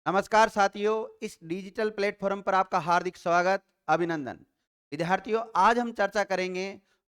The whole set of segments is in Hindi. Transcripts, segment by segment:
नमस्कार साथियों, इस डिजिटल प्लेटफॉर्म पर आपका हार्दिक स्वागत, अभिनंदन। विद्यार्थियों, आज हम चर्चा करेंगे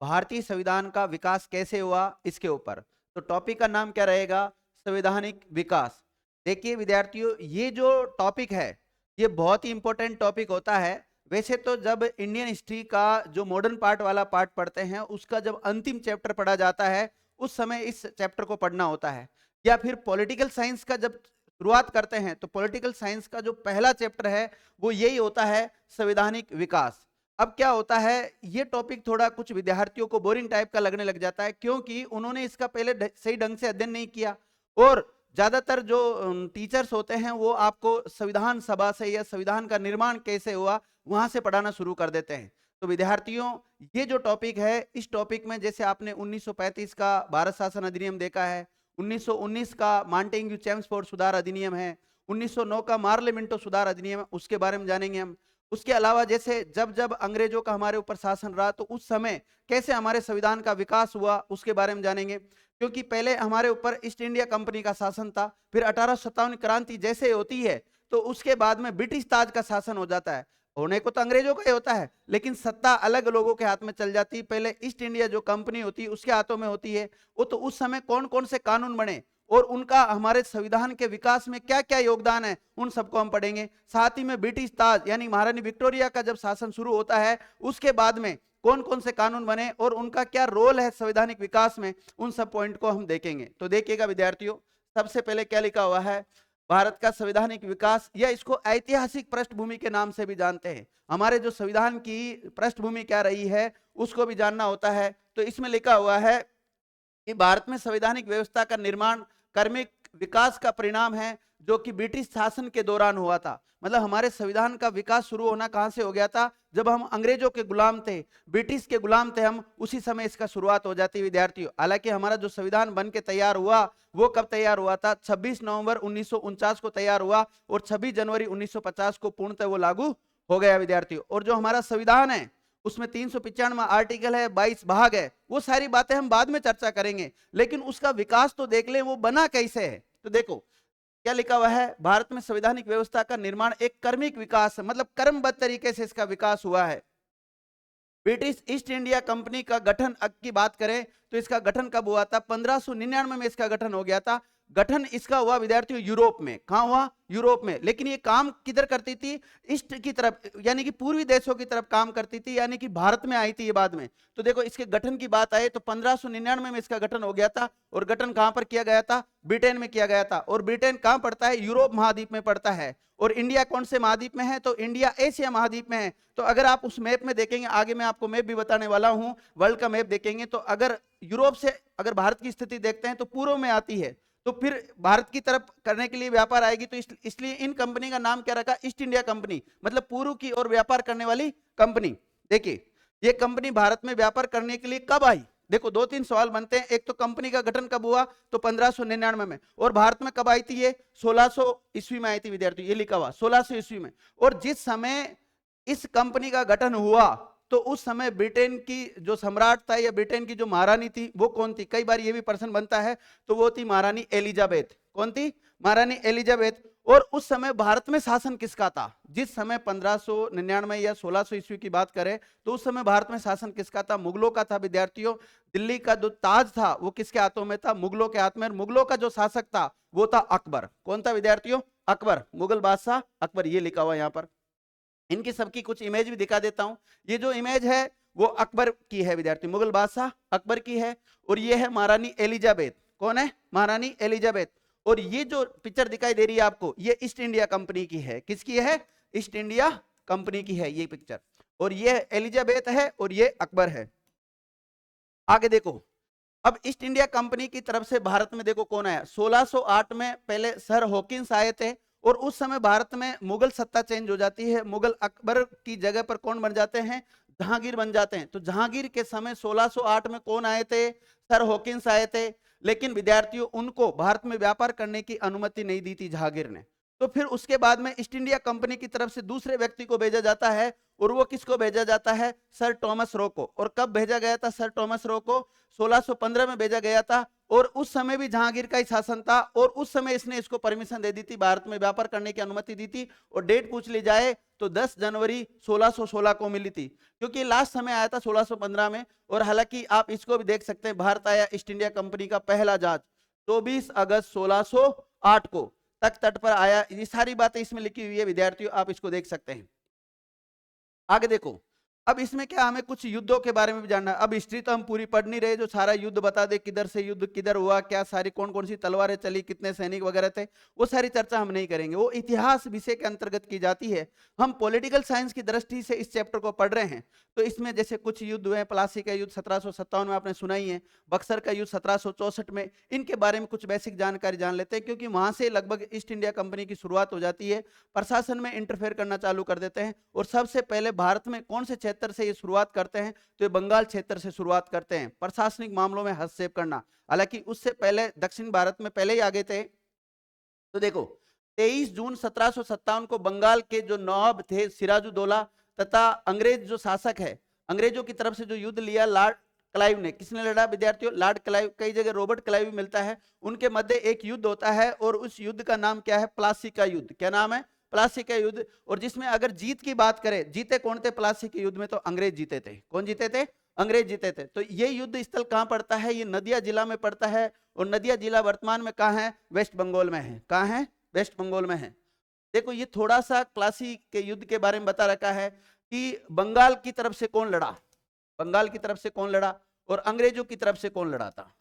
भारतीय संविधान का विकास कैसे हुआ इसके ऊपर। तो टॉपिक का नाम क्या रहेगा? संवैधानिक विकास। देखिए विद्यार्थियों, ये जो टॉपिक है ये बहुत ही इंपॉर्टेंट टॉपिक होता है। वैसे तो जब इंडियन हिस्ट्री का जो मॉडर्न पार्ट वाला पार्ट पढ़ते हैं उसका जब अंतिम चैप्टर पढ़ा जाता है उस समय इस चैप्टर को पढ़ना होता है। या फिर पॉलिटिकल साइंस का जब शुरुआत करते हैं तो पॉलिटिकल साइंस का जो पहला चैप्टर है वो यही होता है, संवैधानिक विकास। अब क्या होता है, ये टॉपिक थोड़ा कुछ विद्यार्थियों को बोरिंग टाइप का लगने लग जाता है क्योंकि उन्होंने इसका पहले सही ढंग से अध्ययन नहीं किया। और ज्यादातर जो टीचर्स होते हैं वो आपको संविधान सभा से या संविधान का निर्माण कैसे हुआ वहां से पढ़ाना शुरू कर देते हैं। तो विद्यार्थियों, ये जो टॉपिक है इस टॉपिक में जैसे आपने 1935 का भारत शासन अधिनियम देखा है, 1919 का मांटेग्यू चेम्सफोर्ड सुधार अधिनियम है, 1909 का मार्लिमेंटो सुधार अधिनियम है, उसके बारे में जानेंगे हम। उसके अलावा जैसे जब जब अंग्रेजों का हमारे ऊपर शासन रहा तो उस समय कैसे हमारे संविधान का विकास हुआ उसके बारे में जानेंगे। क्योंकि पहले हमारे ऊपर ईस्ट इंडिया कंपनी का शासन था, फिर 1857 क्रांति जैसे होती है तो उसके बाद में ब्रिटिश ताज का शासन हो जाता है। होने को तो अंग्रेजों का ही होता है लेकिन सत्ता अलग लोगों के हाथ में चल जाती है। पहले ईस्ट इंडिया जो कंपनी होती है उसके हाथों में होती है। वो तो उस समय कौन कौन से कानून बने और उनका हमारे संविधान के विकास में क्या क्या योगदान है उन सबको हम पढ़ेंगे। साथ ही में ब्रिटिश ताज यानी महारानी विक्टोरिया का जब शासन शुरू होता है उसके बाद में कौन कौन से कानून बने और उनका क्या रोल है संवैधानिक विकास में, उन सब पॉइंट को हम देखेंगे। तो देखिएगा विद्यार्थियों, सबसे पहले क्या लिखा हुआ है, भारत का संवैधानिक विकास या इसको ऐतिहासिक पृष्ठभूमि के नाम से भी जानते हैं। हमारे जो संविधान की पृष्ठभूमि क्या रही है उसको भी जानना होता है। तो इसमें लिखा हुआ है कि भारत में संवैधानिक व्यवस्था का निर्माण क्रमिक विकास का परिणाम है जो कि ब्रिटिश शासन के दौरान हुआ था। मतलब हमारे संविधान का विकास शुरू होना कहां से हो गया था, जब हम अंग्रेजों के गुलाम थे, ब्रिटिश के गुलाम थे हम, उसी समय इसका शुरुआत हो जाती है विद्यार्थियों। हालांकि हमारा जो संविधान बन के तैयार हुआ वो कब तैयार हुआ था, 26 नवंबर 1949 को तैयार हुआ और 26 जनवरी 1950 को पूर्णतः वो लागू हो गया विद्यार्थियों। और जो हमारा संविधान है उसमें 395 आर्टिकल है, 22 भाग है, वो सारी बातें हम बाद में चर्चा करेंगे। लेकिन उसका विकास तो देख ले वो बना कैसे है। तो देखो क्या लिखा हुआ है, भारत में संवैधानिक व्यवस्था का निर्माण एक क्रमिक विकास है, मतलब क्रमबद्ध तरीके से इसका विकास हुआ है। ब्रिटिश ईस्ट इंडिया कंपनी का गठन की बात करें तो इसका गठन कब हुआ था, 1599 में इसका गठन हो गया था। गठन इसका हुआ विद्यार्थियों यूरोप में। कहां हुआ? यूरोप में। लेकिन ये काम किधर करती थी? ईस्ट की तरफ यानी कि पूर्वी देशों की तरफ काम करती थी, यानी कि भारत में आई थी ये बाद में। तो देखो इसके गठन की बात आए तो 1599 में इसका गठन हो गया था। और गठन कहां पर किया गया था? ब्रिटेन में किया गया था। और ब्रिटेन कहां पड़ता है? यूरोप महाद्वीप में पड़ता है। और इंडिया कौन से महाद्वीप में है? तो इंडिया एशिया महाद्वीप में है। तो अगर आप उस मैप में देखेंगे, आगे मैं आपको मैप भी बताने वाला हूं, वर्ल्ड का मैप देखेंगे तो अगर यूरोप से अगर भारत की स्थिति देखते हैं तो पूर्व में आती है, तो फिर भारत की तरफ करने के लिए व्यापार आएगी। तो इसलिए इन कंपनी का नाम क्या रखा? ईस्ट इंडिया कंपनी, मतलब पूर्व की ओर व्यापार करने वाली कंपनी। देखिए ये कंपनी भारत में व्यापार करने के लिए कब आई? देखो दो तीन सवाल बनते हैं। एक तो कंपनी का गठन कब हुआ? तो 1599 में। और भारत में कब आई थी ये? 1600 ईस्वी में आई थी विद्यार्थी, ये लिखा हुआ 1600 ईस्वी में। और जिस समय इस कंपनी का गठन हुआ तो उस समय ब्रिटेन की जो सम्राट था या ब्रिटेन की जो महारानी थी वो कौन थी? कई बार ये भी प्रश्न बनता है। तो वो थी महारानी एलिजाबेथ। कौन थी? महारानी एलिजाबेथ। और उस समय भारत में शासन किसका था? जिस समय 1599 या 1600 ईस्वी की बात करें तो उस समय भारत में शासन किसका था? मुगलों का था विद्यार्थियों। दिल्ली का जो ताज था वो किसके हाथों में था? मुगलों के हाथ में। मुगलों का जो शासक था वो था अकबर। कौन था विद्यार्थियों? अकबर, मुगल बादशाह अकबर, ये लिखा हुआ यहां पर। इनकी सबकी कुछ इमेज भी दिखा देता हूं। ये जो इमेज है वो अकबर की है विद्यार्थी, मुगल बादशाह अकबर की है। और ये है महारानी एलिजाबेथ। कौन है? महारानी एलिजाबेथ। और ये जो पिक्चर दिखाई दे रही है आपको ये ईस्ट इंडिया कंपनी की है। किसकी है? ईस्ट इंडिया कंपनी की है ये पिक्चर। और ये एलिजाबेथ है और ये अकबर है। आगे देखो, अब ईस्ट इंडिया कंपनी की तरफ से भारत में देखो कौन आया। 1608 में पहले सर हॉकिंस आए थे और उस समय भारत में मुगल सत्ता चेंज हो जाती है। मुगल अकबर की जगह पर कौन बन जाते हैं? जहांगीर बन जाते हैं। तो जहांगीर के समय 1608 में कौन आए थे? सर हॉकिंस आए थे। लेकिन विद्यार्थियों उनको भारत में व्यापार करने की अनुमति नहीं दी थी जहांगीर ने। तो फिर उसके बाद में ईस्ट इंडिया कंपनी की तरफ से दूसरे व्यक्ति को भेजा जाता है। और वो किसको भेजा जाता है? सर टॉमस रो को। और कब भेजा गया था सर टॉमस रो को? 1615 में भेजा गया था। और उस समय भी जहांगीर का ही शासन था, और उस समय इसने इसको परमिशन दे दी थी, भारत में व्यापार करने की अनुमति दी थी। और डेट पूछ ली जाए तो 10 जनवरी 1616 को मिली थी, क्योंकि लास्ट समय आया था 1615 में। और हालांकि आप इसको भी देख सकते हैं, भारत आया ईस्ट इंडिया कंपनी का पहला जहाज 24 अगस्त 1608 को तक तट पर आया। ये सारी बातें इसमें लिखी हुई है विद्यार्थियों, आप इसको देख सकते हैं। आगे देखो, अब इसमें क्या हमें कुछ युद्धों के बारे में भी जानना है। अब हिस्ट्री तो हम पूरी पढ़ नहीं रहे जो सारा युद्ध बता दे, किधर से युद्ध किधर हुआ, क्या सारी कौन कौन सी तलवारें चली, कितने सैनिक वगैरह थे, वो सारी चर्चा हम नहीं करेंगे, वो इतिहास विषय के अंतर्गत की जाती है। हम पॉलिटिकल साइंस की दृष्टि से इस चैप्टर को पढ़ रहे हैं। तो इसमें जैसे कुछ युद्ध हुए, प्लासी का युद्ध 1757 में आपने सुना ही है, बक्सर का युद्ध 1764 में, इनके बारे में कुछ बेसिक जानकारी जान लेते हैं, क्योंकि वहां से लगभग ईस्ट इंडिया कंपनी की शुरुआत हो जाती है, प्रशासन में इंटरफेयर करना चालू कर देते हैं। और सबसे पहले भारत में कौन से क्षेत्र से ये शुरुआत करते हैं, तो ये बंगाल क्षेत्र से शुरुआत करते हैं प्रशासनिक मामलों में हस्तक्षेप करना। हालांकि उससे पहले दक्षिण भारत में पहले ही आगे थे। तो देखो 23 जून 1757 को बंगाल के जो नवाब थे सिराजुद्दौला तथा अंग्रेज जो शासक है, अंग्रेजों की तरफ से जो युद्ध लिया लॉर्ड क्लाइव ने, किसने लड़ा विद्यार्थियों, लॉर्ड क्लाइव, कई जगह रॉबर्ट क्लाइव भी मिलता है, उनके मध्य एक युद्ध होता है। और उस युद्ध का नाम क्या है, प्लासी का युद्ध। क्या नाम है, प्लासी का युद्ध। और जिसमें अगर जीत की बात करें, जीते कौन थे प्लासी के युद्ध में, तो अंग्रेज जीते थे। कौन जीते थे, अंग्रेज जीते थे। तो ये युद्ध स्थल कहां पड़ता है, ये नदिया जिला में पड़ता है। और नदिया जिला वर्तमान में कहां है, वेस्ट बंगाल में है। कहां है, वेस्ट बंगाल में है। देखो ये थोड़ा सा प्लासी के युद्ध के बारे में बता रखा है कि बंगाल की तरफ से कौन लड़ा, बंगाल की तरफ से कौन लड़ा, और अंग्रेजों की तरफ से कौन लड़ा था,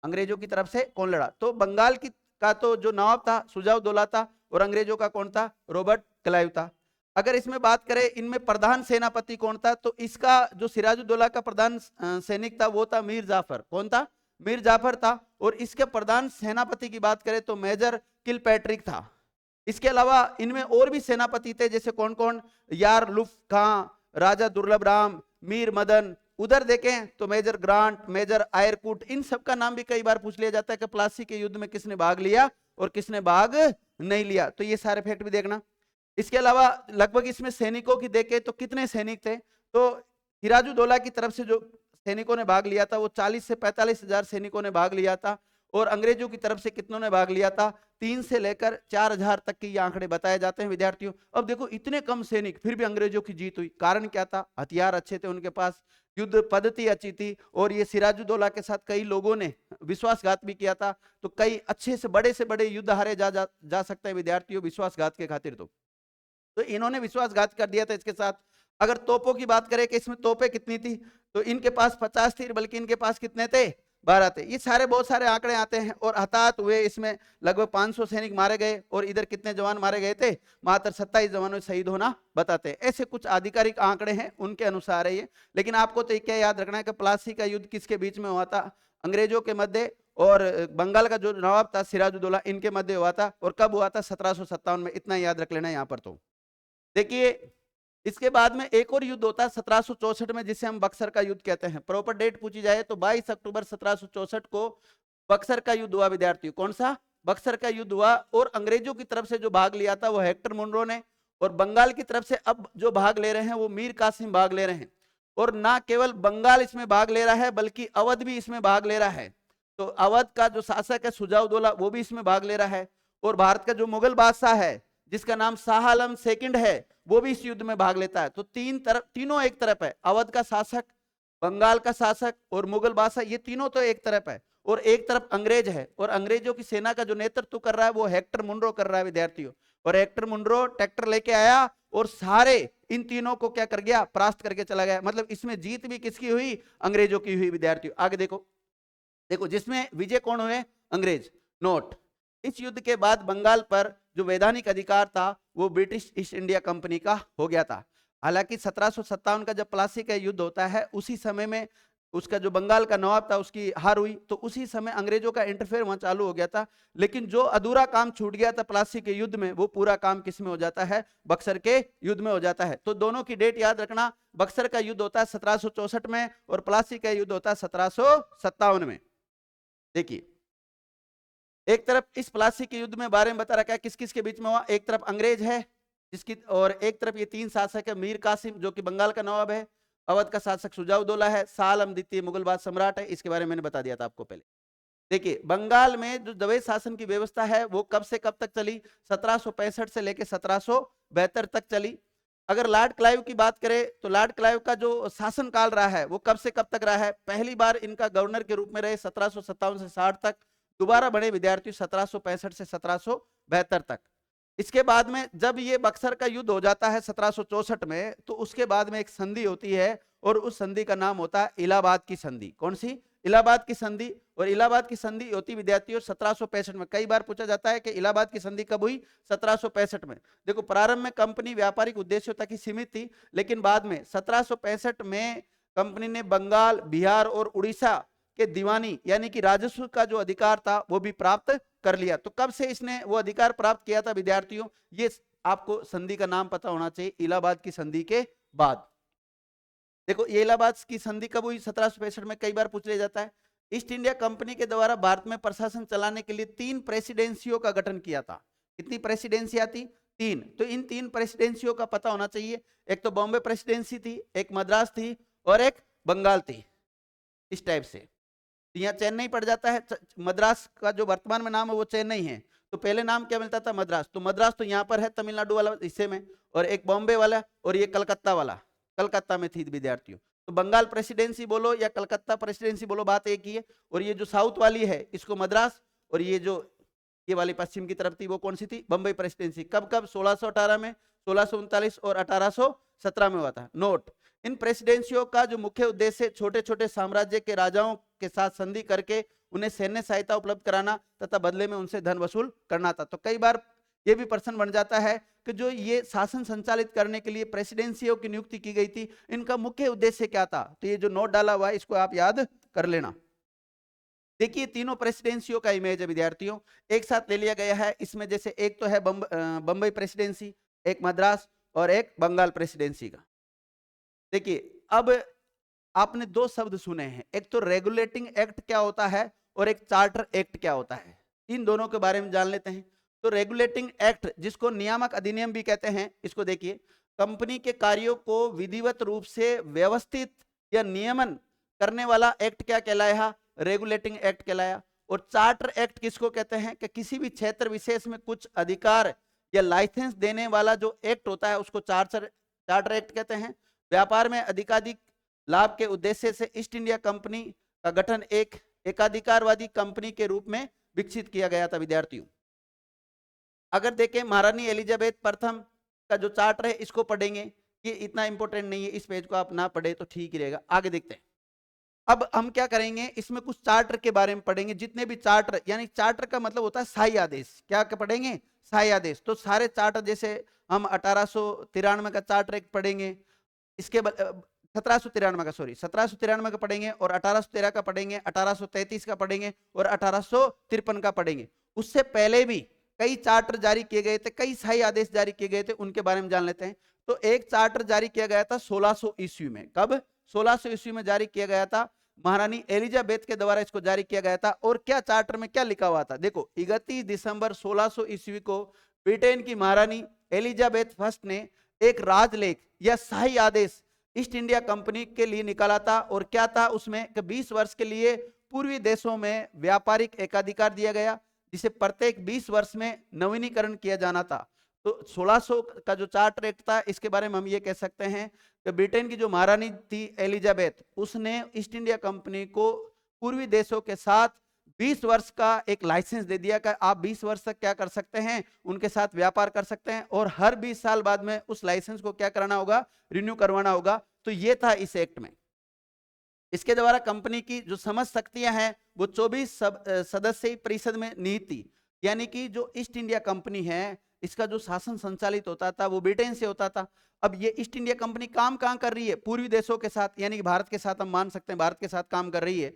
अंग्रेजों की तरफ से कौन लड़ा। तो बंगाल की का तो जो नवाब था सुजाउद्दौला था, और अंग्रेजों का कौन था, रॉबर्ट क्लाइव था। अगर इसमें बात करें इनमें प्रधान सेनापति कौन था, तो इसका जो सिराजुद्दौला का प्रधान सैनिक था वो था मीर जाफर। कौन था, मीर जाफर था। और इसके प्रधान सेनापति की बात करें तो मेजर किलपैट्रिक था। इसके अलावा इनमें और भी सेनापति थे, जैसे कौन कौन, यार लुफ खां, राजा दुर्लभ राम, मीर मदन। उधर देखें तो मेजर ग्रांट, मेजर आयरकूट, इन सब का नाम भी कई बार पूछ लिया जाता है कि प्लासी के युद्ध में किसने भाग लिया और किसने भाग नहीं लिया। तो ये सारे फैक्ट भी देखना। इसके अलावा लगभग इसमें सैनिकों की देखें तो कितने सैनिक थे, तो सिराजुद्दौला की तरफ से जो सैनिकों ने भाग लिया था वो 40 से 45 हजार सैनिकों ने भाग लिया था। और अंग्रेजों की तरफ से कितनों ने भाग लिया था, 3 से लेकर 4000 तक के ये आंकड़े बताए जाते हैं विद्यार्थियों। अब देखो इतने कम सैनिक, फिर भी अंग्रेजों की जीत हुई। कारण क्या था, हथियार अच्छे थे उनके पास, युद्ध पद्धति अच्छी थी। और ये सिराजुद्दौला के साथ कई लोगों ने विश्वासघात भी किया था। तो कई अच्छे से बड़े युद्ध हारे जा सकते हैं विद्यार्थियों विश्वासघात के खातिर। तो इन्होंने विश्वासघात कर दिया था इसके साथ। अगर तोपों की बात करें कि इसमें तोपें कितनी थी, तो इनके पास 50 थी, बल्कि इनके पास कितने थे, 12 थे। ये सारे बहुत सारे आंकड़े आते हैं। और हताहत हुए इसमें लगभग 500 सैनिक मारे गए। और इधर कितने जवान मारे गए थे, मात्र 27 जवानों शहीद होना बताते हैं। ऐसे कुछ आधिकारिक आंकड़े हैं, उनके अनुसार है ये। लेकिन आपको तो क्या याद रखना है कि प्लासी का युद्ध किसके बीच में हुआ था, अंग्रेजों के मध्य और बंगाल का जो नवाब था सिराजुद्दौला, इनके मध्य हुआ था। और कब हुआ था, 1757 में। इतना याद रख लेना यहाँ पर। तो देखिए इसके बाद में एक और युद्ध होता है 1764 में, जिसे हम बक्सर का युद्ध कहते हैं। प्रॉपर डेट पूछी जाए तो 22 अक्टूबर 1764 को बक्सर का युद्ध हुआ विद्यार्थियों। कौन सा, बक्सर का युद्ध हुआ। और अंग्रेजों की तरफ से जो भाग लिया था वो हेक्टर मुनरो ने, और बंगाल की तरफ से अब जो भाग ले रहे हैं वो मीर कासिम भाग ले रहे हैं। और ना केवल बंगाल इसमें भाग ले रहा है, बल्कि अवध भी इसमें भाग ले रहा है। तो अवध का जो शासक है सुजाउद्दौला, वो भी इसमें भाग ले रहा है। और भारत का जो मुगल बादशाह है जिसका नाम शाह आलम सेकंड है, वो भी इस युद्ध में भाग लेता है। तो तीनों एक तरफ है, अवध का शासक, बंगाल का शासक और मुगल बादशाह, ये तीनों तो एक तरफ है। और एक तरफ अंग्रेज है। और अंग्रेजों की सेना का जो नेतृत्व कर रहा है वो हेक्टर मुनरो कर रहा है विद्यार्थियों। और हेक्टर मुनरो ट्रैक्टर लेके आया और सारे इन तीनों को क्या कर गया, परास्त करके चला गया। मतलब इसमें जीत भी किसकी हुई, अंग्रेजों की हुई विद्यार्थियों। आगे देखो, जिसमें विजय कौन हुए, अंग्रेज। नोट, इस युद्ध के बाद बंगाल पर जो वैधानिक अधिकार था वो ब्रिटिश ईस्ट इंडिया कंपनी का हो गया था। हालांकि 1757 का जब प्लासी का युद्ध होता है, उसी समय में उसका जो बंगाल का नवाब था उसकी हार हुई। तो उसी समय अंग्रेजों का इंटरफेयर वहां चालू हो गया था। लेकिन जो अधूरा काम छूट गया था प्लासी के युद्ध में, वो पूरा काम किस में हो जाता है, बक्सर के युद्ध में हो जाता है। तो दोनों की डेट याद रखना, बक्सर का युद्ध होता है 1764 में और प्लासी का युद्ध होता है 1757 में। देखिए एक तरफ इस प्लासी के युद्ध में बारे में बता रखा है किस किस के बीच में हुआ। एक तरफ अंग्रेज है जिसकी, और एक तरफ ये 3 शासक है, मीर कासिम जो कि बंगाल का नवाब है, अवध का शासक सुजाउद्दौला है, शाह आलम द्वितीय मुगल बाद सम्राट है। इसके बारे में मैंने बता दिया था आपको पहले। देखिए बंगाल में जो दवे शासन की व्यवस्था है वो कब से कब तक चली, 1765 से लेकर 1772 तक चली। अगर लॉर्ड क्लाइव की बात करें तो लॉर्ड क्लाइव का जो शासन काल रहा है वो कब से कब तक रहा है, पहली बार इनका गवर्नर के रूप में रहे 1757 से 60 तक, दोबारा बने विद्यार्थी 1765 से 1772 तक। इसके बाद में जब ये बक्सर का युद्ध हो जाता है 1764 में, तो उसके बाद में एक संधि होती है और उस संधि का नाम होता है इलाहाबाद की संधि। कौन सी? इलाहाबाद की संधि। और इलाहाबाद की संधि होती विद्यार्थियों 1765 में। कई बार पूछा जाता है कि इलाहाबाद की संधि कब हुई, 1765 में। देखो प्रारंभ में कंपनी व्यापारिक उद्देश्यों तक ही सीमित थी, लेकिन बाद में 1765 में कंपनी ने बंगाल, बिहार और उड़ीसा के दीवानी यानी कि राजस्व का जो अधिकार था वो भी प्राप्त कर लिया। तो कब से इसने वो अधिकार प्राप्त किया था विद्यार्थियों, ये आपको संधि का नाम पता होना चाहिए, इलाहाबाद की संधि के बाद। देखो ये इलाहाबाद की संधि कब हुई, 1765 में। कई बार पूछ लिया जाता है। ईस्ट इंडिया कंपनी के द्वारा भारत में प्रशासन चलाने के लिए 3 प्रेसिडेंसियों का गठन किया था। कितनी प्रेसिडेंसियां थी? 3। तो इन 3 प्रेसिडेंसियों का पता होना चाहिए। एक तो बॉम्बे प्रेसिडेंसी थी, एक मद्रास थी और एक बंगाल थी, इस टाइप से। यहाँ चेन्नई पड़ जाता है, मद्रास का जो वर्तमान में नाम है वो चेन्नई है। तो पहले नाम क्या मिलता था? मद्रास। तो मद्रास तो यहाँ पर है तमिलनाडु वाला हिस्से में, और एक बॉम्बे वाला और ये कलकत्ता वाला, कलकत्ता में थी विद्यार्थियों। तो बंगाल प्रेसिडेंसी बोलो या कलकत्ता प्रेसिडेंसी बोलो, बात एक ही है। और ये जो साउथ वाली है इसको मद्रास, और ये जो ये वाली पश्चिम की तरफ थी वो कौन सी थी? बंबई प्रेसिडेंसी। कब कब? 1618 में, 1639 और 1817 में हुआ था। नोट, इन प्रेसिडेंसियों का जो मुख्य उद्देश्य छोटे छोटे साम्राज्य के राजाओं के साथ संधि करके उन्हें सैन्य सहायता उपलब्ध कराना तथा बदले में उनसे धन वसूल करना था। तो कई बार ये भी प्रश्न बन जाता है कि जो ये शासन संचालित करने के लिए प्रेसिडेंसियों की नियुक्ति की गई थी, इनका मुख्य उद्देश्य क्या था? तो ये जो नोट डाला हुआ है इसको आप याद कर लेना। देखिए तीनों प्रेसिडेंसियों का इमेज है विद्यार्थियों, एक साथ ले लिया गया है। इसमें जैसे एक तो है बंबई प्रेसिडेंसी, एक मद्रास और एक बंगाल प्रेसिडेंसी का। देखिए अब आपने 2 शब्द सुने हैं, एक तो रेगुलेटिंग एक्ट क्या होता है और एक चार्टर एक्ट क्या होता है। इन दोनों के बारे में जान लेते हैं। तो रेगुलेटिंग एक्ट, जिसको नियामक अधिनियम भी कहते हैं, इसको देखिए, कंपनी के कार्यों को विधिवत रूप से व्यवस्थित या नियमन करने वाला एक्ट क्या कहलाया? रेगुलेटिंग एक्ट कहलाया। और चार्टर एक्ट किसको कहते हैं? कि किसी भी क्षेत्र विशेष में कुछ अधिकार या लाइसेंस देने वाला जो एक्ट होता है उसको चार्टर एक्ट कहते हैं। व्यापार में अधिकाधिक लाभ के उद्देश्य से ईस्ट इंडिया कंपनी का गठन एक एकाधिकारवादी कंपनी के रूप में विकसित किया गया था विद्यार्थियों। अगर देखें महारानी एलिजाबेथ प्रथम का जो चार्टर है इसको पढ़ेंगे, ये इतना इंपॉर्टेंट नहीं है, इस पेज को आप ना पढ़े तो ठीक ही रहेगा। आगे देखते हैं। अब हम क्या करेंगे, इसमें कुछ चार्टर के बारे में पढ़ेंगे। जितने भी चार्टर, यानी चार्टर का मतलब होता है शाही आदेश। क्या पढ़ेंगे? शाही आदेश। तो सारे चार्टर, जैसे हम 1893 का चार्टर एक पढ़ेंगे, इसके 1793 का, सॉरी 1793 का पढ़ेंगे, और 1813 का पढ़ेंगे, 1833 का पढ़ेंगे और 1853 का पढ़ेंगे। उससे पहले भी कई चार्टर जारी किए गए थे, कई शाही आदेश जारी किए गए थे, उनके बारे में जान लेते हैं। तो एक चार्टर जारी किया गया था 1600 ईस्वी में। कब? 1600 ईस्वी में जारी किया गया था, महारानी एलिजाबेथ के द्वारा इसको जारी किया गया था। और क्या चार्टर में क्या लिखा हुआ था? देखो, 31 दिसंबर 1600 ईस्वी को ब्रिटेन की महारानी एलिजाबेथ फर्स्ट ने एक राजलेख या शाही आदेश ईस्ट इंडिया कंपनी के लिए निकाला था। और क्या था उसमें कि 20 वर्ष के लिए पूर्वी देशों में व्यापारिक एकाधिकार दिया गया, जिसे प्रत्येक 20 वर्ष में नवीनीकरण किया जाना था। तो 1600 का जो चार्टर एक्ट था, इसके बारे में हम ये कह सकते हैं कि ब्रिटेन की जो महारानी थी एलिजाबेथ, उसने ईस्ट इंडिया कंपनी को पूर्वी देशों के साथ 20 वर्ष का एक लाइसेंस दे दिया कि आप 20 वर्ष तक क्या कर सकते हैं, उनके साथ व्यापार कर सकते हैं, और हर 20 साल बाद में उस लाइसेंस को क्या कराना होगा? रिन्यू करवाना होगा। तो ये था इस एक्ट में। इसके द्वारा कंपनी की जो समझ शक्तियां हैं वो 24 सदस्यीय परिषद में निहित थी। यानी कि जो ईस्ट इंडिया कंपनी है, इसका जो शासन संचालित होता था वो ब्रिटेन से होता था। अब ये ईस्ट इंडिया कंपनी काम कहां कर रही है? पूर्वी देशों के साथ, यानी कि भारत के साथ हम मान सकते हैं भारत के साथ काम कर रही है।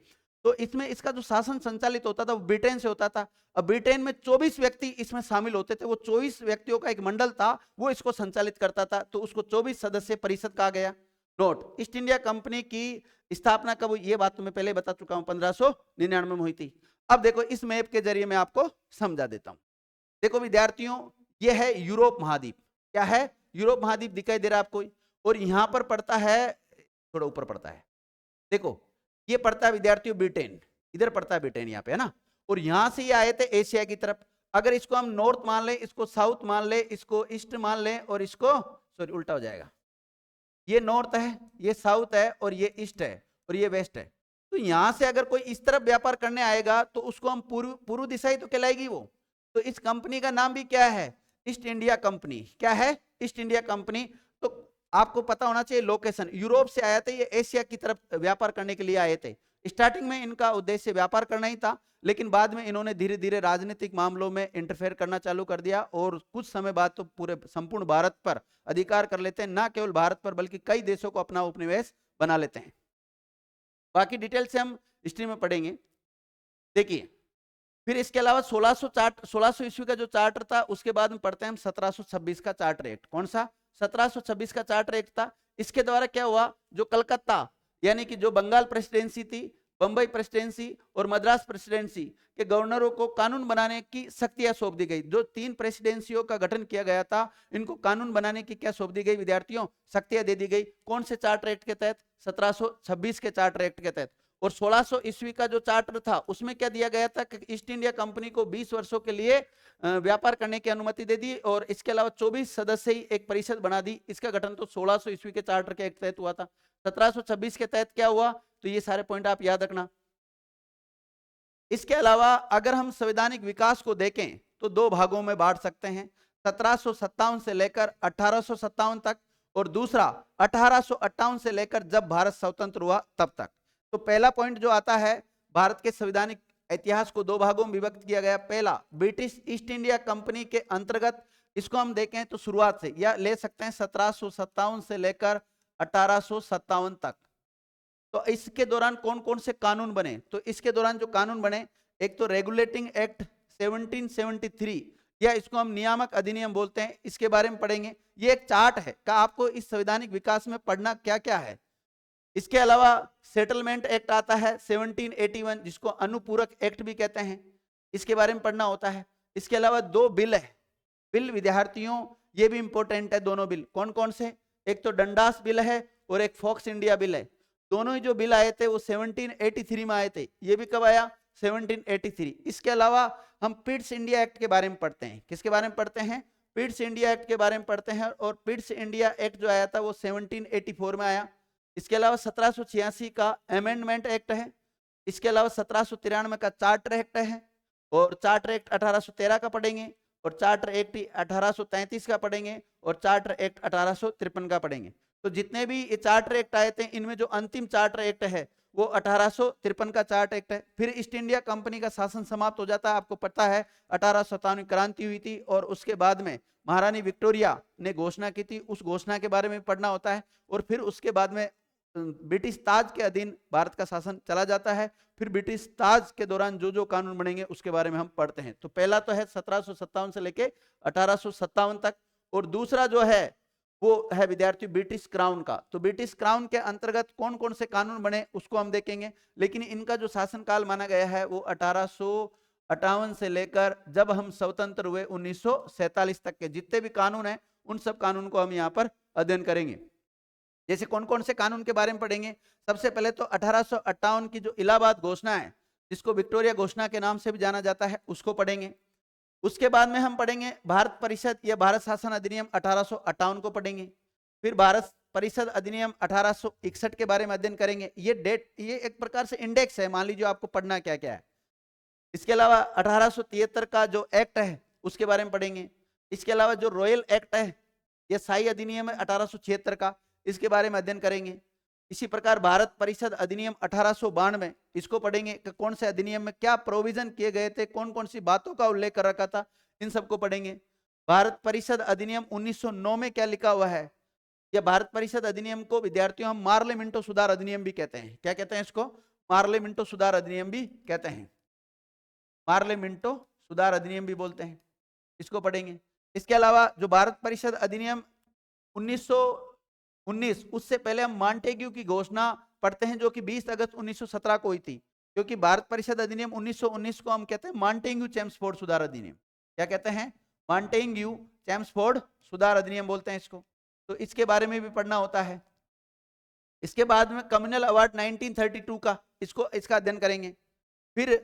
तो इसमें इसका जो शासन संचालित होता था वो ब्रिटेन से होता था। अब ब्रिटेन में 24 व्यक्ति इसमें शामिल होते थे। वो 24 व्यक्तियों का एक मंडल था, वो इसको संचालित करता था। तो उसको 24 सदस्य परिषद कहा गया। नोट, ईस्ट इंडिया कंपनी की स्थापना कब हुई? ये बात तो मैं पहले बता चुका हूं, 1599 में हुई थी। अब देखो इस मैप के जरिए मैं आपको समझा देता हूं। देखो विद्यार्थियों, ये है यूरोप महाद्वीप। क्या है? यूरोप महाद्वीप दिखाई दे रहा है आपको, और यहां पर पड़ता है, थोड़ा ऊपर पड़ता है, देखो ये पड़ता है विद्यार्थियों ब्रिटेन, इधर पड़ता है ब्रिटेन, यहाँ पे है ना। और यहां से ये आए थे एशिया की तरफ। अगर इसको हम नॉर्थ मान लें, इसको साउथ मान लें, इसको ईस्ट मान लें, और इसको सॉरी उल्टा हो जाएगा, ये नॉर्थ है, ये साउथ है, और ये ईस्ट है, और ये वेस्ट है। तो यहां से अगर कोई इस तरफ व्यापार करने आएगा तो उसको हम पूर्व पूर्व दिशा ही तो कहलाएगी वो। तो इस कंपनी का नाम भी क्या है? East India company. क्या है? East India company. तो आपको पता होना चाहिए लोकेशन, यूरोप से आया था, ये एशिया की तरफ व्यापार करने के लिए आए थे। स्टार्टिंग में इनका उद्देश्य व्यापार करना ही था, लेकिन बाद में इन्होंने धीरे धीरे राजनीतिक मामलों में इंटरफेयर करना चालू कर दिया, और कुछ समय बाद तो पूरे संपूर्ण भारत पर अधिकार कर लेते हैं, ना केवल भारत पर बल्कि कई देशों को अपना उपनिवेश बना लेते हैं। बाकी डिटेल से हम हिस्ट्री में पढ़ेंगे। देखिए, फिर इसके अलावा 1600 ईस्वी का जो चार्टर था, उसके बाद में पढ़ते हैं हम 1726 का चार्टर एक्ट। कौन सा? 1726 का चार्टर एक्ट था। इसके द्वारा क्या हुआ, जो कलकत्ता यानी कि जो बंगाल प्रेसिडेंसी थी, बंबई प्रेसिडेंसी और मद्रास प्रेसिडेंसी के गवर्नरों को कानून बनाने की शक्तियां सौंप दी गई। जो 3 प्रेसिडेंसियों का गठन किया गया था, इनको कानून बनाने की क्या सौंप दी गई विद्यार्थियों? शक्तियां दे दी गई। कौन से चार्टर एक्ट के तहत? 1726 के चार्टर एक्ट के तहत। और 1600 ईस्वी का जो चार्टर था, उसमें क्या दिया गया था कि ईस्ट इंडिया कंपनी को 20 वर्षों के लिए व्यापार करने की अनुमति दे दी, और इसके अलावा 24 सदस्य ही एक परिषद बना दी। इसका गठन तो 1600 ईस्वी के चार्टर के तहत हुआ था। 1726 के तहत क्या हुआ, तो ये सारे पॉइंट आप याद रखना। इसके अलावा अगर हम संवैधानिक विकास को देखें तो 2 भागों में बांट सकते हैं, 1757 से लेकर 1857 तक, और दूसरा 1858 से लेकर जब भारत स्वतंत्र हुआ तब तक। तो पहला पॉइंट जो आता है, भारत के संवैधानिक इतिहास को 2 भागों में विभक्त किया गया। पहला, ब्रिटिश ईस्ट इंडिया कंपनी के अंतर्गत, इसको हम देखें तो शुरुआत से, या ले सकते हैं 1757 से लेकर 1857 तक। तो इसके दौरान कौन कौन से कानून बने? तो इसके दौरान जो कानून बने, एक तो रेगुलेटिंग एक्ट 1773, या इसको हम नियामक अधिनियम बोलते हैं, इसके बारे में पढ़ेंगे। ये एक चार्ट है का आपको इस संवैधानिक विकास में पढ़ना क्या क्या है। इसके अलावा सेटलमेंट एक्ट आता है 1781, जिसको अनुपूरक एक्ट भी कहते हैं, इसके बारे में पढ़ना होता है। इसके अलावा 2 बिल है, बिल विद्यार्थियों ये भी इंपॉर्टेंट है, दोनों बिल कौन कौन से? एक तो डंडास बिल है और एक फॉक्स इंडिया बिल है। दोनों ही जो बिल आए थे वो 1783 में आए थे। ये भी कब आया? 1783। इसके अलावा हम पिट्स इंडिया एक्ट के बारे में पढ़ते हैं। किसके बारे में पढ़ते हैं? पिट्स इंडिया एक्ट के बारे में पढ़ते हैं, और पिट्स इंडिया एक्ट जो आया था वो 1784 में आया। इसके अलावा 1786 का अमेंडमेंट एक्ट है। इसके अलावा 1793 का चार्टर एक्ट है, और चार्टर एक्ट 1813 का पढ़ेंगे, और चार्टर एक्ट 1833 का पढ़ेंगे, और चार्टर एक्ट 1853 का पढ़ेंगे। तो जितने भी ये चार्टर एक्ट आए थे, इनमें जो अंतिम चार्टर एक्ट है वो 1853 का चार्टर एक्ट है। फिर ईस्ट इंडिया कंपनी का शासन समाप्त हो जाता है। आपको पता है 1857 क्रांति हुई थी, और उसके बाद में महारानी विक्टोरिया ने घोषणा की थी, उस घोषणा के बारे में पढ़ना होता है। और फिर उसके बाद में ब्रिटिश ताज के अधीन भारत का शासन चला जाता है। फिर ब्रिटिश ताज के दौरान जो जो कानून बनेंगे उसके बारे में हम पढ़ते हैं। तो पहला तो है 1757 से लेके 1857 तक, और दूसरा जो है वो है विद्यार्थी ब्रिटिश क्राउन का। तो ब्रिटिश क्राउन के अंतर्गत कौन कौन से कानून बने उसको हम देखेंगे, लेकिन इनका जो शासनकाल माना गया है वो 1858 से लेकर जब हम स्वतंत्र हुए 1947 तक के जितने भी कानून हैं, उन सब कानून को हम यहाँ पर अध्ययन करेंगे। जैसे कौन कौन से कानून के बारे में पढ़ेंगे? सबसे पहले तो 1858 की जो इलाहाबाद घोषणा है, जिसको विक्टोरिया घोषणा के नाम से भी जाना जाता है, उसको पढ़ेंगे। उसके बाद में हम पढ़ेंगे भारत परिषद या भारत शासन अधिनियम 1858 को पढ़ेंगे। फिर भारत परिषद अधिनियम 1861 के बारे में अध्ययन करेंगे। ये डेट, ये एक प्रकार से इंडेक्स है, मान लीजिए आपको पढ़ना क्या क्या है। इसके अलावा 1873 का जो एक्ट है उसके बारे में पढ़ेंगे। इसके अलावा जो रॉयल एक्ट है, ये शाही अधिनियम है 1876 का, इसके बारे में अध्ययन करेंगे। इसी प्रकार भारत परिषद अधिनियम 1892, इसको पढ़ेंगे कि कौन से अधिनियम में क्या प्रोविजन किए गए थे, कौन कौन सी बातों का उल्लेख कर रखा था, इन सबको पढ़ेंगे। भारत परिषद अधिनियम 1909 में क्या लिखा हुआ है, या भारत परिषद अधिनियम को विद्यार्थियों हम मार्ले मिंटो सुधार अधिनियम भी कहते हैं। क्या कहते हैं इसको? मार्ले मिंटो सुधार अधिनियम भी कहते हैं, मार्ले मिंटो सुधार अधिनियम भी बोलते हैं, इसको पढ़ेंगे। इसके अलावा जो भारत परिषद अधिनियम 1919, उससे पहले हम मॉन्टेग्यू की घोषणा पढ़ते हैं, जो कि 20 अगस्त 1917 को हुई थी। क्योंकि भारत परिषद अधिनियम 1919 को हम कहते हैं मॉन्टेग्यू चेम्सफोर्ड सुधार अधिनियम। क्या कहते हैं? मॉन्टेग्यू चेम्सफोर्ड सुधार अधिनियम बोलते हैं इसको। तो इसके बारे में भी पढ़ना होता है। इसके बाद में कम्युनल अवार्ड 1932 का, इसका अध्ययन करेंगे। फिर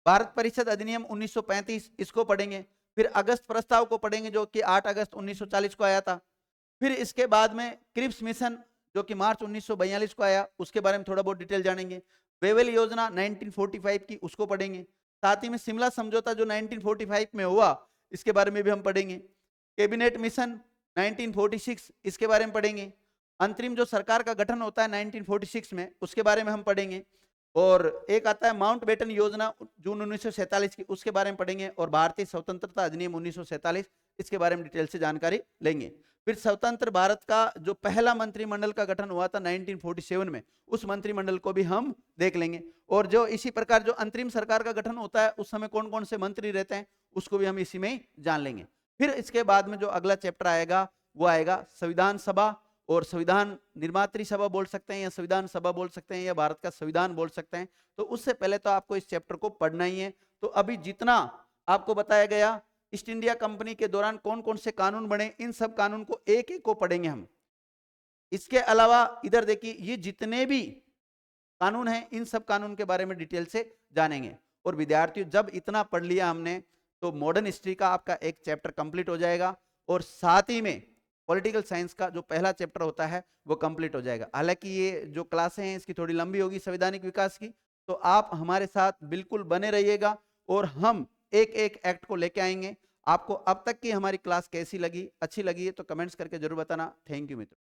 भारत परिषद अधिनियम 1935 इसको पढ़ेंगे, फिर अगस्त प्रस्ताव को पढ़ेंगे जो कि 8 अगस्त 1940 को आया था, फिर इसके बाद में क्रिप्स मिशन जो कि मार्च 1942 को आया, उसके बारे में थोड़ा बहुत डिटेल जानेंगे। वेवेल योजना 1945 की, उसको पढ़ेंगे। साथ ही में शिमला समझौता जो 1945 में हुआ, इसके बारे में भी हम पढ़ेंगे। कैबिनेट मिशन 1946, इसके बारे में पढ़ेंगे। अंतरिम जो सरकार का गठन होता है 1946 में, उसके बारे में हम पढ़ेंगे। और एक आता है माउंट बेटन योजना जून 1947 की, उसके बारे में पढ़ेंगे। और भारतीय स्वतंत्रता अधिनियम 1947, इसके बारे में डिटेल से जानकारी लेंगे। फिर स्वतंत्र भारत का जो पहला मंत्रिमंडल का गठन हुआ था 1947 में, उस मंत्रिमंडल को भी हम देख लेंगे। और जो इसी प्रकार जो अंतरिम सरकार का गठन होता है उस समय कौन कौन से मंत्री रहते हैं, उसको भी हम इसी में ही जान लेंगे। फिर इसके बाद में जो अगला चैप्टर आएगा वो आएगा संविधान सभा, और संविधान निर्मात्री सभा बोल सकते हैं या संविधान सभा बोल सकते हैं या भारत का संविधान बोल सकते हैं। तो उससे पहले तो आपको इस चैप्टर को पढ़ना ही है। तो अभी जितना आपको बताया गया ईस्ट इंडिया कंपनी के दौरान कौन कौन से कानून बने, इन सब कानून को एक एक को पढ़ेंगे हम। इसके अलावा इधर देखिए, ये जितने भी कानून हैं इन सब कानून के बारे में डिटेल से जानेंगे। और विद्यार्थियों जब इतना पढ़ लिया हमने तो मॉडर्न हिस्ट्री का आपका एक चैप्टर कंप्लीट हो जाएगा, और साथ ही में पॉलिटिकल साइंस का जो पहला चैप्टर होता है वो कंप्लीट हो जाएगा। हालांकि ये जो क्लासें हैं इसकी थोड़ी लंबी होगी संवैधानिक विकास की, तो आप हमारे साथ बिल्कुल बने रहिएगा और हम एक एक एक्ट को लेके आएंगे। आपको अब तक की हमारी क्लास कैसी लगी, अच्छी लगी है तो कमेंट्स करके जरूर बताना। थैंक यू मित्रों।